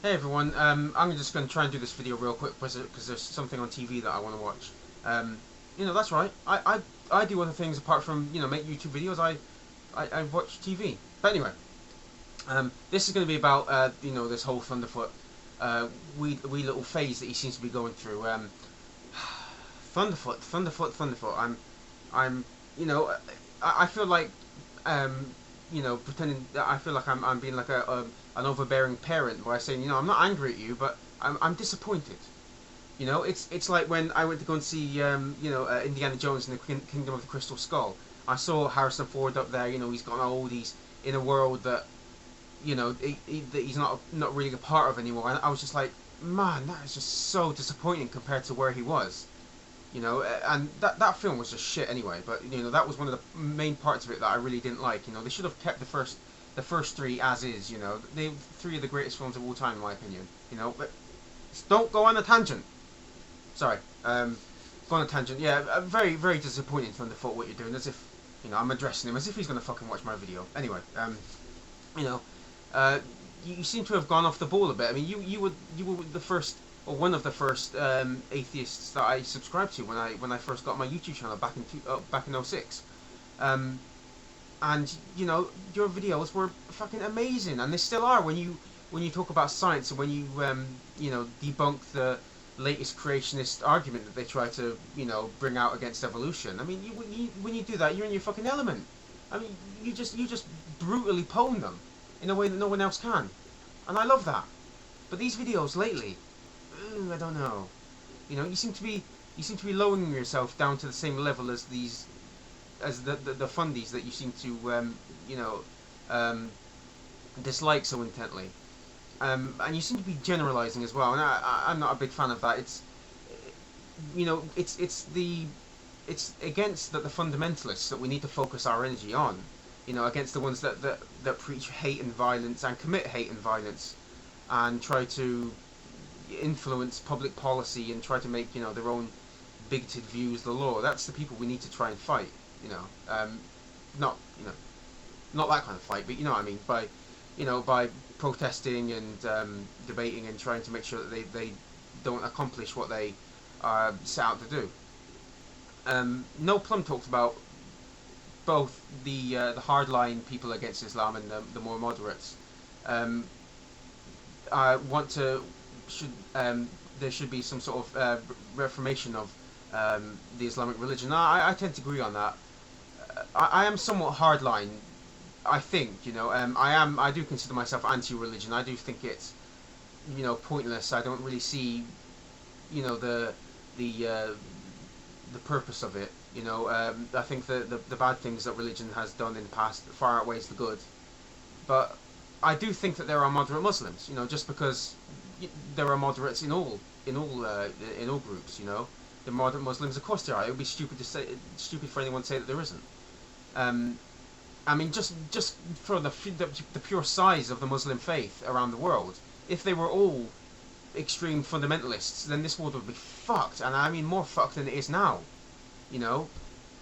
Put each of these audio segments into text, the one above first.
Hey everyone, I'm just going to try and do this video real quick because there's something on TV that I want to watch. That's right. I do other things apart from, make YouTube videos. I watch TV. But anyway, this is going to be about, this whole Thunderfoot, wee little phase that he seems to be going through. Thunderfoot. I'm, you know, I feel like, um, pretending that I feel like I'm being like an overbearing parent by saying, I'm not angry at you, but I'm disappointed. It's like when I went to go and see, Indiana Jones and the Kingdom of the Crystal Skull. I saw Harrison Ford up there. He's got all these in a world that, that he's not really a part of anymore. And I was just like, man, that is just so disappointing compared to where he was. And that film was just shit anyway. But that was one of the main parts of it that I really didn't like. They should have kept the first three as is. They three of the greatest films of all time, in my opinion. But don't go on a tangent. Sorry, go on a tangent. Yeah, very very disappointing from the thought what you're doing. As if I'm addressing him as if he's gonna fucking watch my video. Anyway, you know, uh, you seem to have gone off the ball a bit. I mean, you were the first or one of the first atheists that I subscribed to when I first got my YouTube channel back in '06. Um, and your videos were fucking amazing, and they still are when you talk about science and when you debunk the latest creationist argument that they try to bring out against evolution. I mean, when you do that, you're in your fucking element. I mean, you just brutally pwn them in a way that no one else can, and I love that. But these videos lately, I don't know. You seem to be lowering yourself down to the same level as the fundies that you seem to um, dislike so intently. And you seem to be generalizing as well, and I'm not a big fan of that. It's against the fundamentalists that we need to focus our energy on. Against the ones that preach hate and violence and commit hate and violence, and try to influence public policy and try to make their own bigoted views the law. That's the people we need to try and fight. Not not that kind of fight, but you know what I mean by protesting and debating and trying to make sure that they don't accomplish what they set out to do. No Plum talks about both the hardline people against Islam and the more moderates. Um, I want to should there should be some sort of reformation of the Islamic religion. I tend to agree on that. I am somewhat hardline. I think I do consider myself anti-religion. I do think it's pointless. I don't really see the the uh, the purpose of it. I think the bad things that religion has done in the past far outweighs the good. But I do think that there are moderate Muslims. Just because there are moderates in all groups. The moderate Muslims, of course, there are. It would be stupid for anyone to say that there isn't. Um, I mean, just for the pure size of the Muslim faith around the world, if they were all extreme fundamentalists, then this world would be fucked, and I mean more fucked than it is now. You know,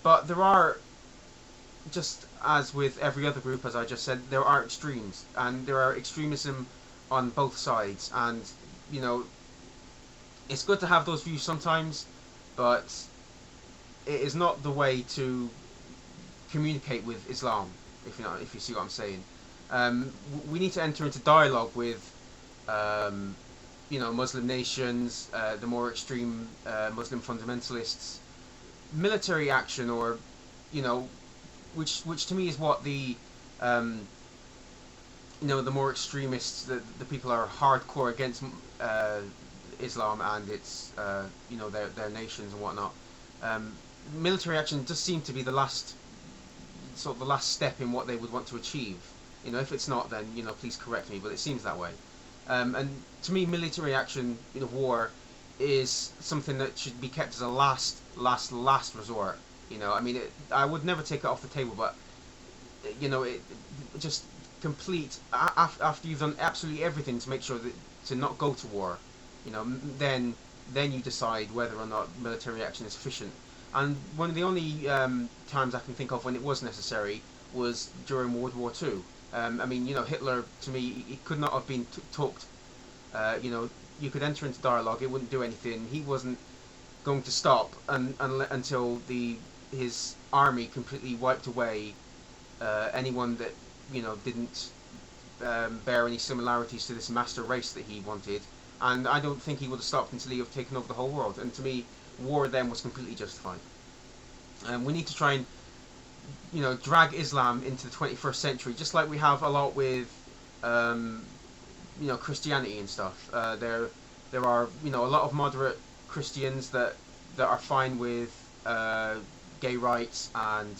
but there are, just as with every other group, as I just said, there are extremes, and there are extremism on both sides, and you know, it's good to have those views sometimes, but it is not the way to communicate with Islam. If you see what I'm saying, we need to enter into dialogue with, um, Muslim nations, the more extreme Muslim fundamentalists. Military action, or you know, which to me is what um, the more extremists, the people are hardcore against uh, Islam and its their nations and whatnot. Um, Military action does seem to be the last step in what they would want to achieve. If it's not, then please correct me, but it seems that way. And to me, military action in a war is something that should be kept as a last resort. I mean, I would never take it off the table, but it just complete after you've done absolutely everything to make sure that to not go to war. Then you decide whether or not military action is sufficient. And one of the only times I can think of when it was necessary was during World War II. I mean, Hitler, to me, he could not have been talked You know, you could enter into dialogue, it wouldn't do anything. He wasn't going to stop until his army completely wiped away anyone that, you know, didn't bear any similarities to this master race that he wanted. And I don't think he would have stopped until he had taken over the whole world. And to me, war then was completely justified. We need to try and, you know, drag Islam into the 21st century, just like we have a lot with, you know, Christianity and stuff. There are, you know, a lot of moderate Christians that are fine with gay rights and,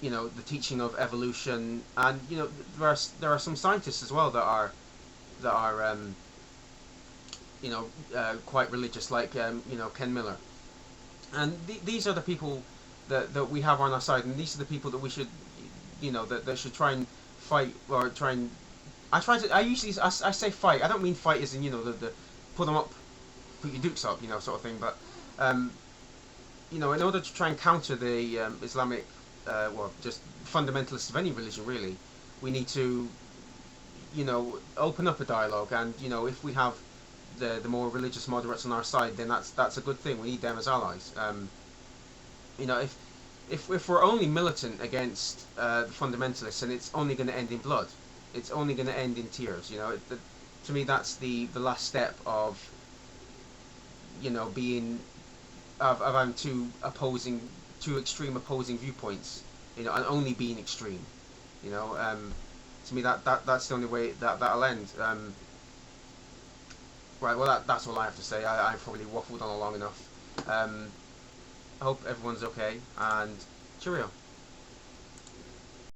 you know, the teaching of evolution, and you know, there are some scientists as well that are you know, quite religious, like you know, Ken Miller, and these are the people that we have on our side, and these are the people that we should, you know, that should try and fight, or try and I usually I say fight. I don't mean fight as in, you know, the put them up, put your dukes up, you know, sort of thing, but you know, in order to try and counter the Islamic, well, just fundamentalists of any religion, really, we need to, you know, open up a dialogue, and you know, if we have the more religious moderates on our side, then that's a good thing. We need them as allies. You know, if we're only militant against the fundamentalists, and it's only going to end in blood, it's only going to end in tears. You know, to me, that's the last step of, you know, being of having two extreme opposing viewpoints, you know, and only being extreme. You know, to me, that's the only way that'll end. Right, well, that's all I have to say. I've probably waffled on long enough. I hope everyone's okay, and cheerio.